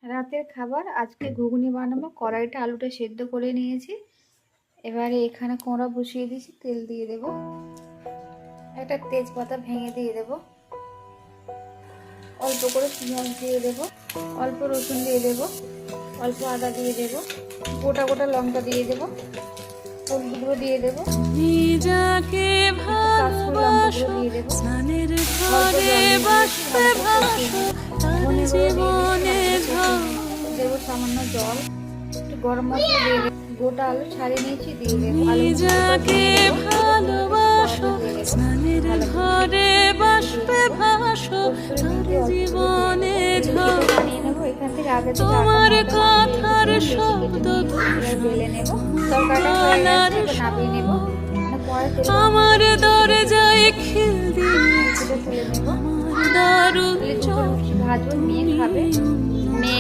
রাতের খাবার আজকে ঘুগনি বানাবো। কড়াইটা আলুটা সেদ্ধ করে নিয়েছি। এবারে এখানে কোঁড়া বসিয়ে দিয়েছি, তেল দিয়ে দেব, একটা তেজপাতা ভেঙে দিয়ে দেব, অল্প করে পেঁয়াজ দিয়ে দেব, অল্প রসুন দিয়ে দেব, অল্প আদা দিয়ে দেব, গোটা গোটা লঙ্কা দিয়ে দেব, হলুদ গুঁড়ো দিয়ে দেব, কাশ্মীরি লঙ্কা গুঁড়ো দিয়ে দেব, দেবো সামান্য জল, একটু গরম মশলা দিয়ে দেবো, গোটা আলু ছাড়িয়ে নিয়েছি দিয়ে দেবো, আলু তোমার কথার শব্দ বেলে নেবো, তরকারিটা নামিয়ে নেবো, আমার দরজায় খিল দিয়েছে, তুলে নেবো, দারুণ ভাজবো, নিয়ে খাবে।